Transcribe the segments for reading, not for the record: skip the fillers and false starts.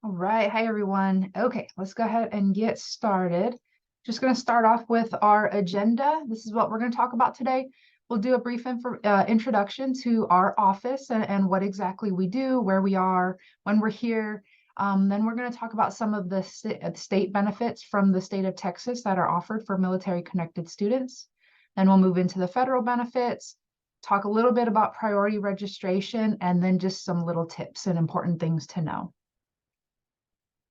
All right. Hi, everyone. Okay, let's go ahead and get started. Just going to start off with our agenda. This is what we're going to talk about today. We'll do a brief introduction to our office and what exactly we do, where we are, when we're here. Then we're going to talk about some of the state benefits from the state of Texas that are offered for military-connected students. Then we'll move into the federal benefits, talk a little bit about priority registration, and then just some little tips and important things to know.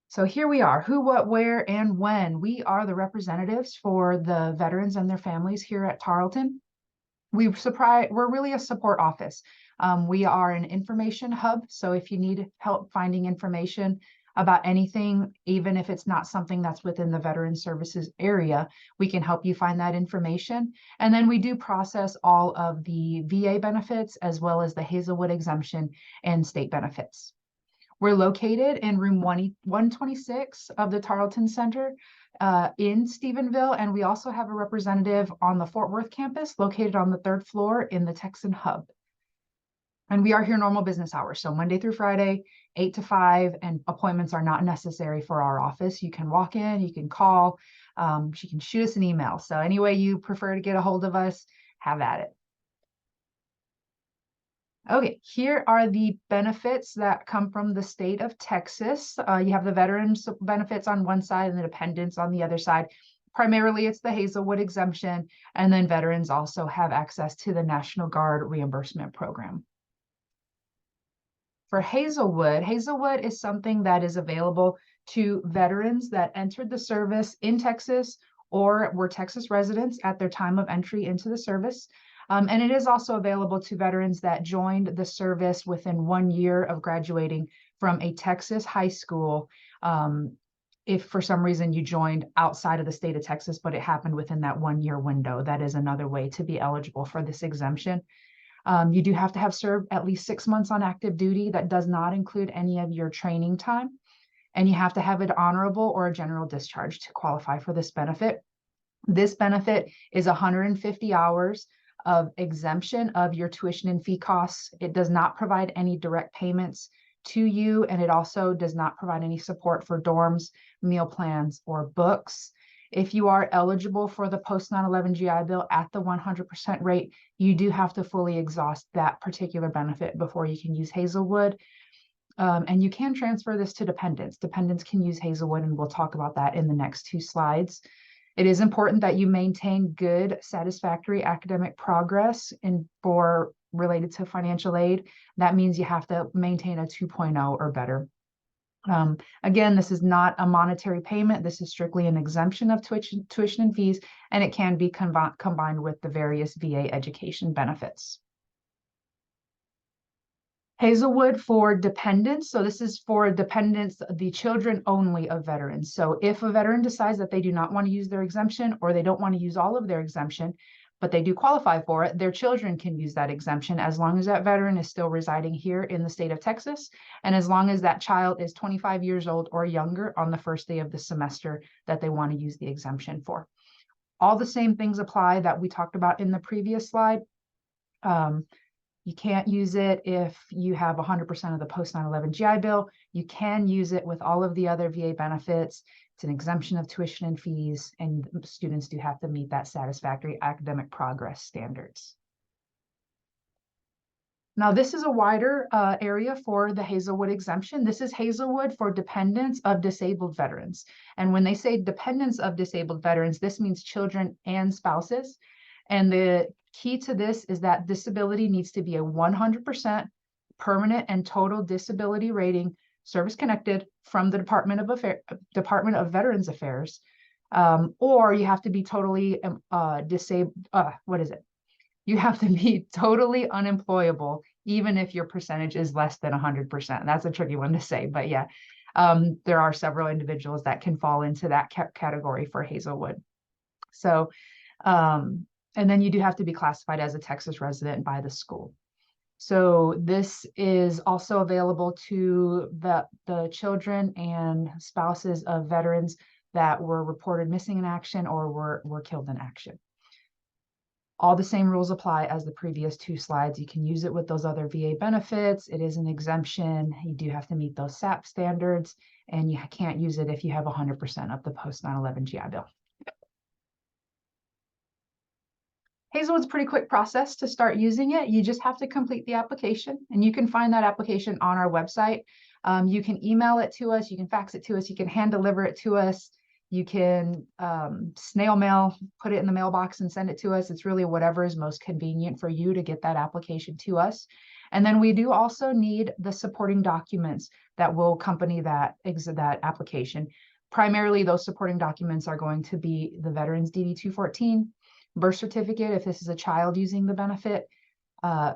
So here we are, who, what, where, and when. We are the representatives for the veterans and their families here at Tarleton. We're really a support office. We are an information hub. So if you need help finding information about anything, even if it's not something that's within the Veteran Services area, we can help you find that information. And then we do process all of the VA benefits as well as the Hazelwood exemption and state benefits. We're located in room 126 of the Tarleton Center in Stephenville, and we also have a representative on the Fort Worth campus located on the 3rd floor in the Texan Hub. And we are here normal business hours, so Monday through Friday, 8 to 5, and appointments are not necessary for our office. You can walk in, you can call, you can shoot us an email. So any way you prefer to get a hold of us, have at it. Okay, here are the benefits that come from the state of Texas. You have the veterans benefits on one side and the dependents on the other side. Primarily, it's the Hazelwood exemption, and then veterans also have access to the National Guard reimbursement program. For Hazelwood, Hazelwood is something that is available to veterans that entered the service in Texas or were Texas residents at their time of entry into the service. And it is also available to veterans that joined the service within 1 year of graduating from a Texas high school. If for some reason you joined outside of the state of Texas, but it happened within that 1 year window, that is another way to be eligible for this exemption. You do have to have served at least 6 months on active duty. That does not include any of your training time. And you have to have an honorable or a general discharge to qualify for this benefit. This benefit is 150 hours of exemption of your tuition and fee costs. It does not provide any direct payments to you, and it also does not provide any support for dorms, meal plans, or books. If you are eligible for the post 9/11 GI Bill at the 100% rate, you do have to fully exhaust that particular benefit before you can use Hazelwood. And you can transfer this to dependents. Dependents can use Hazelwood, and we'll talk about that in the next 2 slides. It is important that you maintain good, satisfactory academic progress related to financial aid. That means you have to maintain a 2.0 or better. Again, this is not a monetary payment. This is strictly an exemption of tuition and fees, and it can be combined with the various VA education benefits. Hazelwood for dependents. So this is for dependents, the children only of veterans. So if a veteran decides that they do not want to use their exemption, or they don't want to use all of their exemption, but they do qualify for it, their children can use that exemption as long as that veteran is still residing here in the state of Texas, and as long as that child is 25 years old or younger on the first day of the semester that they want to use the exemption for. All the same things apply that we talked about in the previous slide. You can't use it if you have 100% of the post 9/11 GI Bill. You can use it with all of the other VA benefits. It's an exemption of tuition and fees, and students do have to meet that satisfactory academic progress standards. Now, this is a wider area for the Hazelwood exemption. This is Hazelwood for dependents of disabled veterans. And when they say dependents of disabled veterans, this means children and spouses. And the key to this is that disability needs to be a 100% permanent and total disability rating, service-connected from the Department of Veterans Affairs, or you have to be totally disabled. You have to be totally unemployable, even if your percentage is less than 100%. That's a tricky one to say, but yeah, there are several individuals that can fall into that category for Hazelwood. So, and then you do have to be classified as a Texas resident by the school. So this is also available to the children and spouses of veterans that were reported missing in action or were killed in action. All the same rules apply as the previous two slides. You can use it with those other VA benefits. It is an exemption. You do have to meet those SAP standards, and you can't use it if you have 100% of the post 9/11 GI Bill. Hazelwood's a pretty quick process to start using it. You just have to complete the application, and you can find that application on our website. You can email it to us, you can fax it to us, you can hand deliver it to us, you can snail mail, put it in the mailbox and send it to us. It's really whatever is most convenient for you to get that application to us. And then we do also need the supporting documents that will accompany that application. Primarily, those supporting documents are going to be the Veterans DD 214, birth certificate if this is a child using the benefit,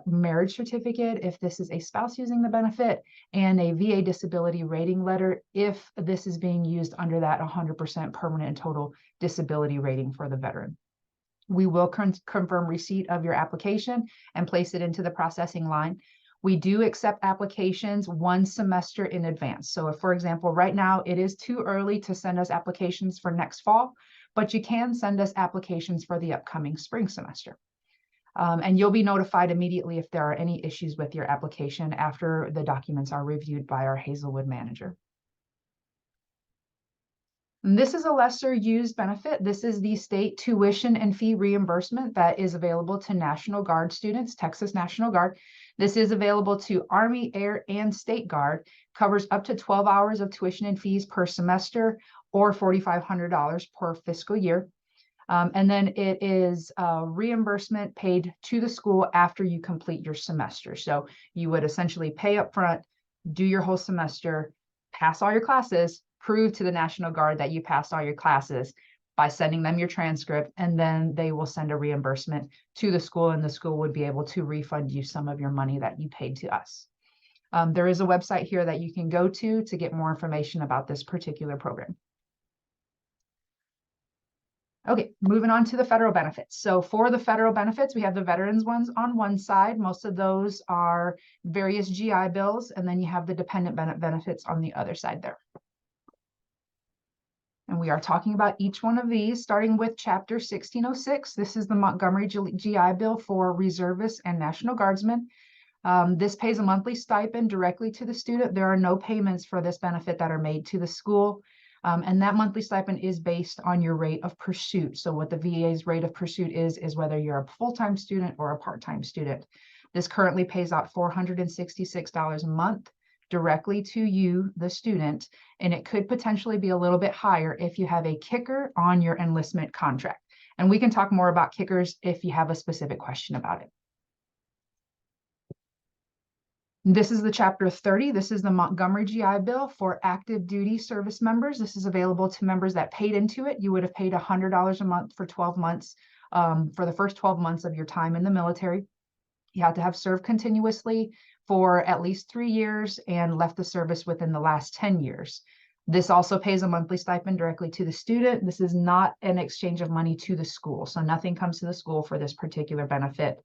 marriage certificate if this is a spouse using the benefit, and a VA disability rating letter if this is being used under that 100% permanent and total disability rating for the veteran. We will confirm receipt of your application and place it into the processing line. We do accept applications 1 semester in advance. So if, for example, right now it is too early to send us applications for next fall, but you can send us applications for the upcoming spring semester. And you'll be notified immediately if there are any issues with your application after the documents are reviewed by our Hazelwood manager. And this is a lesser used benefit. This is the state tuition and fee reimbursement that is available to National Guard students, Texas National Guard. This is available to Army, Air, and State Guard, covers up to 12 hours of tuition and fees per semester or $4,500 per fiscal year. And then it is reimbursement paid to the school after you complete your semester. So you would essentially pay up front, do your whole semester, pass all your classes, prove to the National Guard that you passed all your classes by sending them your transcript, and then they will send a reimbursement to the school, and the school would be able to refund you some of your money that you paid to us. There is a website here that you can go to get more information about this particular program. Okay, moving on to the federal benefits. So for the federal benefits, we have the veterans ones on one side. Most of those are various GI Bills, and then you have the dependent benefits on the other side there. And we are talking about each one of these, starting with Chapter 1606. This is the Montgomery GI Bill for reservists and National Guardsmen. This pays a monthly stipend directly to the student. There are no payments for this benefit that are made to the school. And that monthly stipend is based on your rate of pursuit. So what the VA's rate of pursuit is whether you're a full-time student or a part-time student. This currently pays out $466 a month directly to you, the student, and it could potentially be a little bit higher if you have a kicker on your enlistment contract. And we can talk more about kickers if you have a specific question about it. This is the Chapter 30. This is the Montgomery GI Bill for active duty service members. This is available to members that paid into it. You would have paid $100 a month for 12 months, for the first 12 months of your time in the military. You have to have served continuously for at least 3 years and left the service within the last 10 years. This also pays a monthly stipend directly to the student. This is not an exchange of money to the school, so nothing comes to the school for this particular benefit.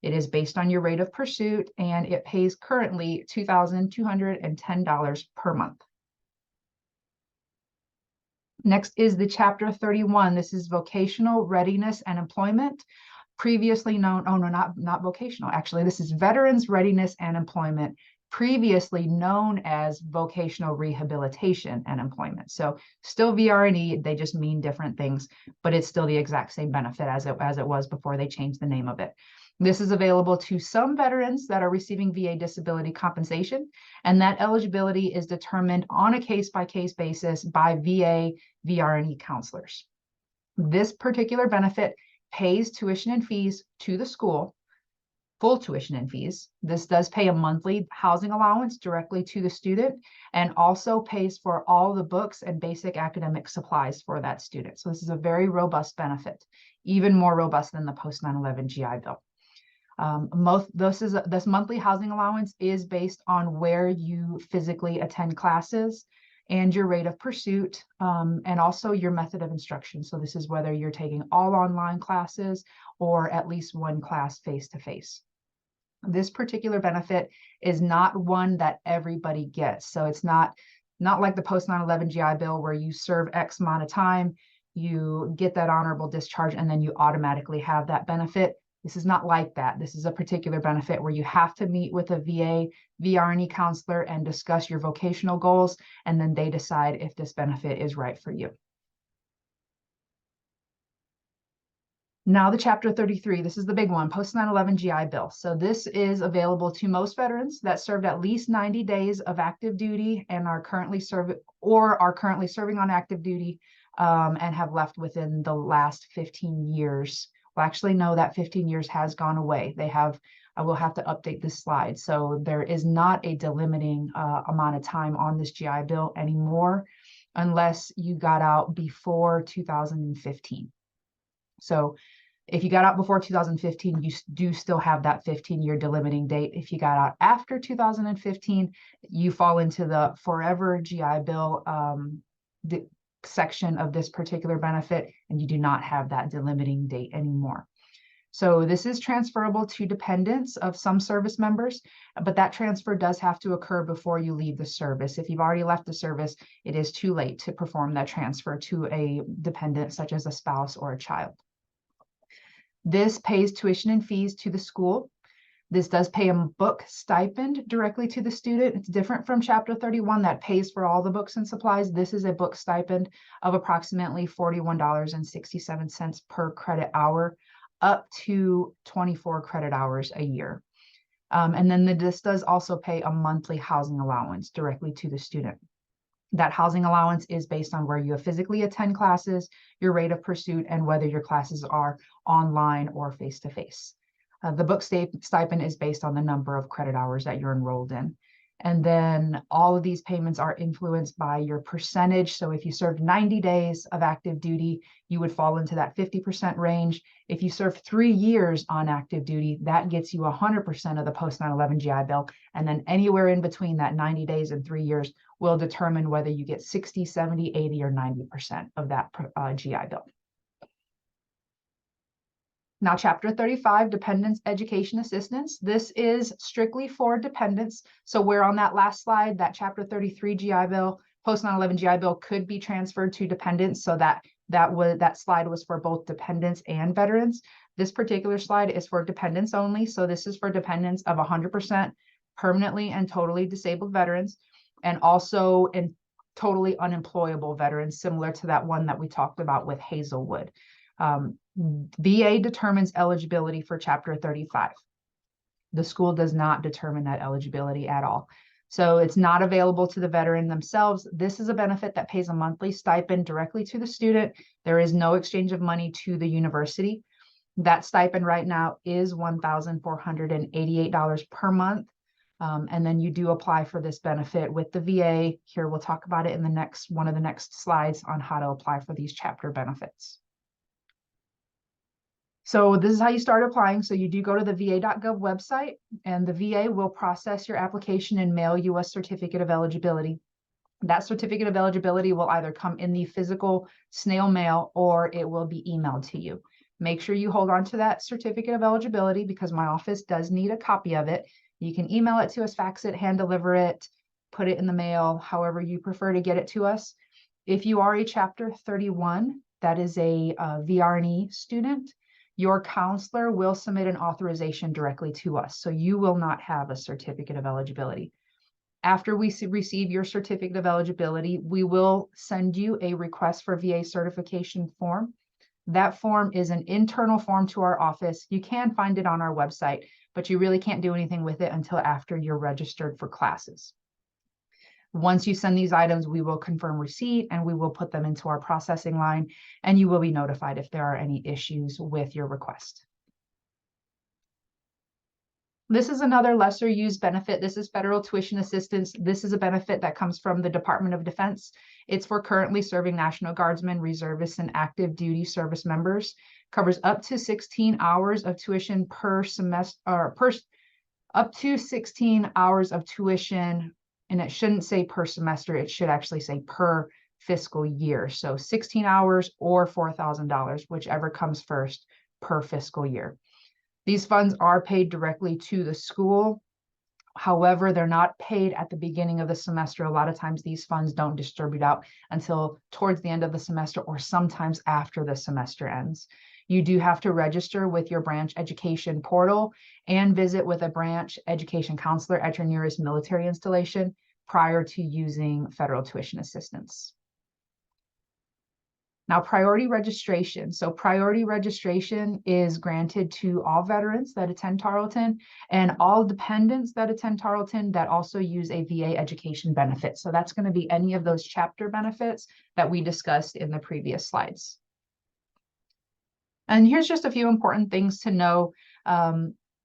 It is based on your rate of pursuit, and it pays currently $2,210 per month. Next is the Chapter 31. This is vocational readiness and employment, previously known, oh no, not vocational, actually. This is veterans readiness and employment, previously known as vocational rehabilitation and employment. So still VRNE, they just mean different things, but it's still the exact same benefit as it was before they changed the name of it. This is available to some veterans that are receiving VA disability compensation, and that eligibility is determined on a case-by-case basis by VA VRNE counselors. This particular benefit pays tuition and fees to the school, full tuition and fees. This does pay a monthly housing allowance directly to the student, and also pays for all the books and basic academic supplies for that student. So this is a very robust benefit, even more robust than the post 9/11 GI Bill. This monthly housing allowance is based on where you physically attend classes and your rate of pursuit, and also your method of instruction. So this is whether you're taking all online classes or at least one class face-to-face. This particular benefit is not one that everybody gets. So it's not like the post 9/11 GI Bill where you serve X amount of time, you get that honorable discharge, and then you automatically have that benefit. This is not like that. This is a particular benefit where you have to meet with a VA, VRNE counselor and discuss your vocational goals, and then they decide if this benefit is right for you. Now the Chapter 33, this is the big one, post 9/11 GI Bill. So this is available to most veterans that served at least 90 days of active duty and are currently serving on active duty and have left within the last 15 years. Well, actually, no, that 15 years has gone away. I will have to update this slide. So there is not a delimiting amount of time on this GI Bill anymore, unless you got out before 2015. So if you got out before 2015, you do still have that 15-year delimiting date. If you got out after 2015, you fall into the forever GI Bill section of this particular benefit, and you do not have that delimiting date anymore. So this is transferable to dependents of some service members, but that transfer does have to occur before you leave the service. If you've already left the service, it is too late to perform that transfer to a dependent, such as a spouse or a child. This pays tuition and fees to the school. This does pay a book stipend directly to the student. It's different from Chapter 31 that pays for all the books and supplies. This is a book stipend of approximately $41.67 per credit hour, up to 24 credit hours a year. And then this does also pay a monthly housing allowance directly to the student. That housing allowance is based on where you physically attend classes, your rate of pursuit, and whether your classes are online or face-to-face. The book stipend is based on the number of credit hours that you're enrolled in. And then all of these payments are influenced by your percentage. So if you served 90 days of active duty, you would fall into that 50% range. If you served 3 years on active duty, that gets you 100% of the post 9/11 GI Bill. And then anywhere in between that 90 days and 3 years will determine whether you get 60, 70, 80, or 90% of that GI Bill. Now, Chapter 35, Dependents Education Assistance. This is strictly for dependents. So where on that last slide, that Chapter 33 GI Bill, post 9/11 GI Bill could be transferred to dependents. So that slide was for both dependents and veterans. This particular slide is for dependents only. So this is for dependents of 100% permanently and totally disabled veterans, and also in totally unemployable veterans, similar to that one that we talked about with Hazelwood. VA determines eligibility for Chapter 35. The school does not determine that eligibility at all. So it's not available to the veteran themselves. This is a benefit that pays a monthly stipend directly to the student. There is no exchange of money to the university. That stipend right now is $1,488 per month. And then you do apply for this benefit with the VA. Here, we'll talk about it in one of the next slides on how to apply for these chapter benefits. So this is how you start applying. So you do go to the va.gov website, and the VA will process your application and mail you a certificate of eligibility. That certificate of eligibility will either come in the physical snail mail or it will be emailed to you. Make sure you hold on to that certificate of eligibility because my office does need a copy of it. You can email it to us, fax it, hand deliver it, put it in the mail, however you prefer to get it to us. If you are a Chapter 31, that is a VRNE student, your counselor will submit an authorization directly to us. So you will not have a certificate of eligibility. After we receive your certificate of eligibility, we will send you a request for VA certification form. That form is an internal form to our office. You can find it on our website, but you really can't do anything with it until after you're registered for classes. Once you send these items, we will confirm receipt and we will put them into our processing line, and you will be notified if there are any issues with your request. This is another lesser used benefit. This is federal tuition assistance. This is a benefit that comes from the Department of Defense. It's for currently serving National Guardsmen, reservists, and active duty service members. Covers up to 16 hours of tuition per semester, or up to 16 hours of tuition. And it shouldn't say per semester, it should actually say per fiscal year. So 16 hours or $4,000, whichever comes first, per fiscal year. These funds are paid directly to the school. However, they're not paid at the beginning of the semester. A lot of times these funds don't distribute out until towards the end of the semester or sometimes after the semester ends. You do have to register with your branch education portal and visit with a branch education counselor at your nearest military installation prior to using federal tuition assistance. Now, priority registration. So priority registration is granted to all veterans that attend Tarleton and all dependents that attend Tarleton that also use a VA education benefit. So that's going to be any of those chapter benefits that we discussed in the previous slides. And here's just a few important things to know.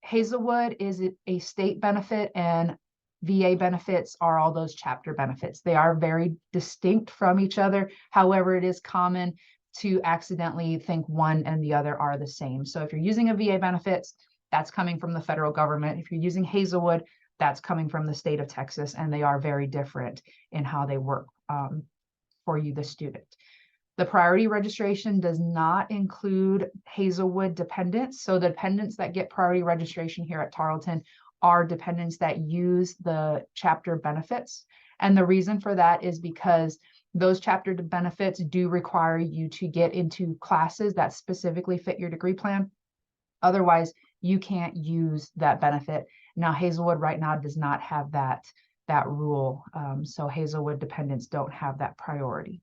Hazelwood is a state benefit and VA benefits are all those chapter benefits. They are very distinct from each other. However, it is common to accidentally think one and the other are the same. So if you're using a VA benefits, that's coming from the federal government. If you're using Hazelwood, that's coming from the state of Texas, and they are very different in how they work for you, the student. The priority registration does not include Hazelwood dependents. So the dependents that get priority registration here at Tarleton are dependents that use the chapter benefits. And the reason for that is because those chapter benefits do require you to get into classes that specifically fit your degree plan. Otherwise, you can't use that benefit. Now, Hazelwood right now does not have that rule. So Hazelwood dependents don't have that priority.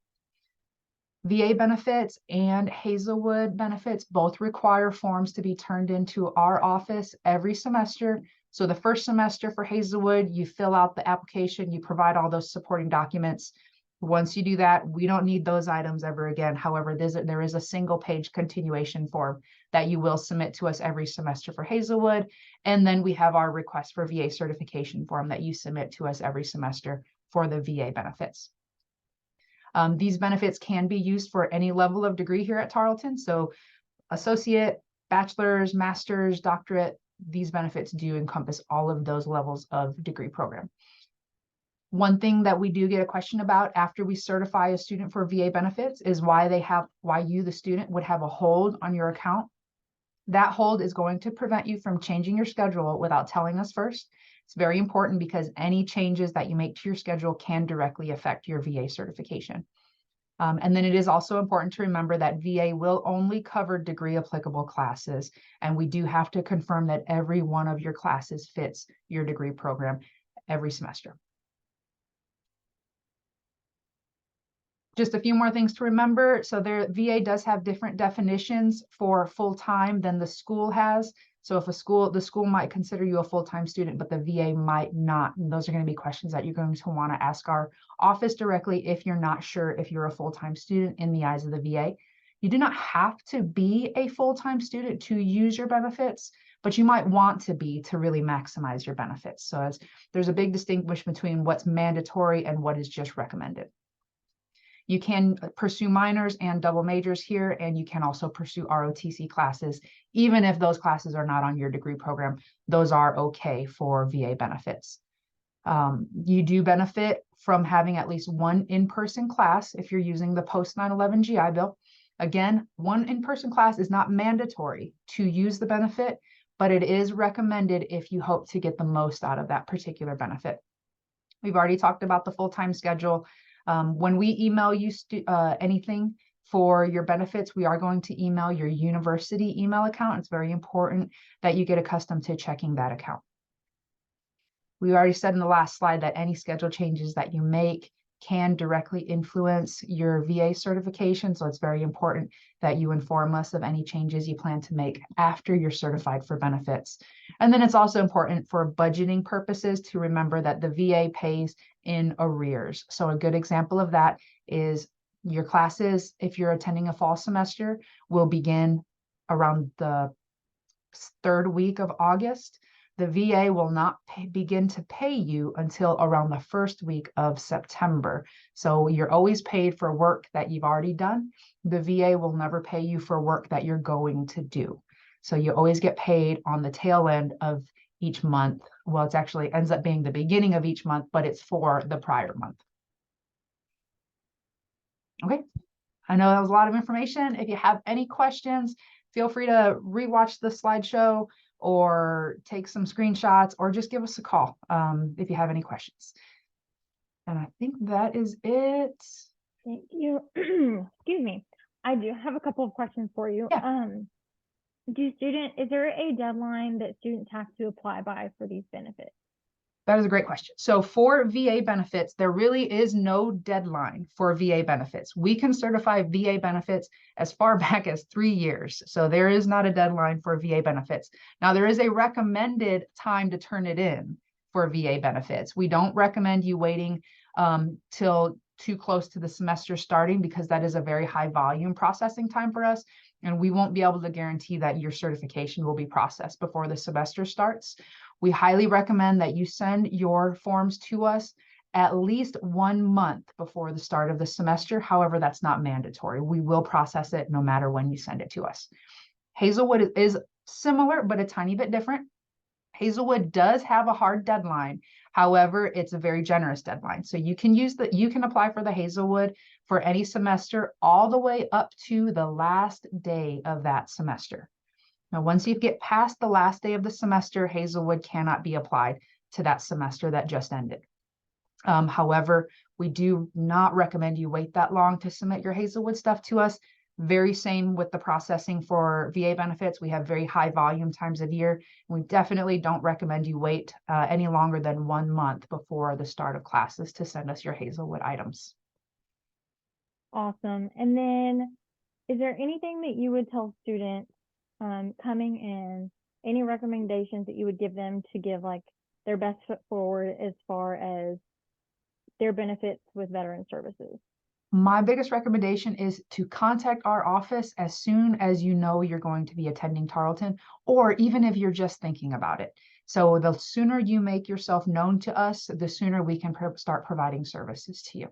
VA benefits and Hazelwood benefits both require forms to be turned into our office every semester. So the first semester for Hazelwood, you fill out the application, you provide all those supporting documents. Once you do that, we don't need those items ever again. However, there is a single page continuation form that you will submit to us every semester for Hazelwood. And then we have our request for VA certification form that you submit to us every semester for the VA benefits. These benefits can be used for any level of degree here at Tarleton. So associate, bachelor's, master's, doctorate, these benefits do encompass all of those levels of degree program. One thing that we do get a question about after we certify a student for VA benefits is why you, the student, would have a hold on your account. That hold is going to prevent you from changing your schedule without telling us first. It's very important because any changes that you make to your schedule can directly affect your VA certification. And then it is also important to remember that VA will only cover degree applicable classes, and we do have to confirm that every one of your classes fits your degree program every semester. Just a few more things to remember. So VA does have different definitions for full-time than the school has. So if the school might consider you a full-time student, but the VA might not. And those are going to be questions that you're going to want to ask our office directly if you're not sure if you're a full-time student in the eyes of the VA. You do not have to be a full-time student to use your benefits, but you might want to be to really maximize your benefits. So there's a big distinction between what's mandatory and what is just recommended. You can pursue minors and double majors here, and you can also pursue ROTC classes, even if those classes are not on your degree program. Those are okay for VA benefits. You do benefit from having at least one in-person class if you're using the post 9/11 GI Bill. Again, one in-person class is not mandatory to use the benefit, but it is recommended if you hope to get the most out of that particular benefit. We've already talked about the full-time schedule. When we email you anything for your benefits, we are going to email your university email account. It's very important that you get accustomed to checking that account. We already said in the last slide that any schedule changes that you make can directly influence your VA certification. So it's very important that you inform us of any changes you plan to make after you're certified for benefits. And then it's also important for budgeting purposes to remember that the VA pays in arrears. So a good example of that is your classes, if you're attending a fall semester, will begin around the third week of August. The VA will not begin to pay you until around the first week of September. So you're always paid for work that you've already done. The VA will never pay you for work that you're going to do. So you always get paid on the tail end of each month. Well, it actually ends up being the beginning of each month, but it's for the prior month. Okay, I know that was a lot of information. If you have any questions, feel free to rewatch the slideshow or take some screenshots, or just give us a call if you have any questions. And I think that is it. Thank you. Excuse me. I do have a couple of questions for you. Yeah. Is there a deadline that students have to apply by for these benefits? That is a great question. So for VA benefits, there really is no deadline for VA benefits. We can certify VA benefits as far back as 3 years. So there is not a deadline for VA benefits. Now, there is a recommended time to turn it in for VA benefits. We don't recommend you waiting till too close to the semester starting, because that is a very high volume processing time for us. And we won't be able to guarantee that your certification will be processed before the semester starts. We highly recommend that you send your forms to us at least 1 month before the start of the semester. However, that's not mandatory. We will process it no matter when you send it to us. Hazelwood is similar, but a tiny bit different. Hazelwood does have a hard deadline. However, it's a very generous deadline. So you can apply for the Hazelwood for any semester all the way up to the last day of that semester. Now, once you get past the last day of the semester, Hazelwood cannot be applied to that semester that just ended. However, we do not recommend you wait that long to submit your Hazelwood stuff to us. Very same with the processing for VA benefits. We have very high volume times of year. We definitely don't recommend you wait any longer than 1 month before the start of classes to send us your Hazelwood items. Awesome. And then is there anything that you would tell students coming in, any recommendations that you would give them to give like their best foot forward as far as their benefits with veteran services? My biggest recommendation is to contact our office as soon as you know you're going to be attending Tarleton, or even if you're just thinking about it. So the sooner you make yourself known to us, the sooner we can start providing services to you.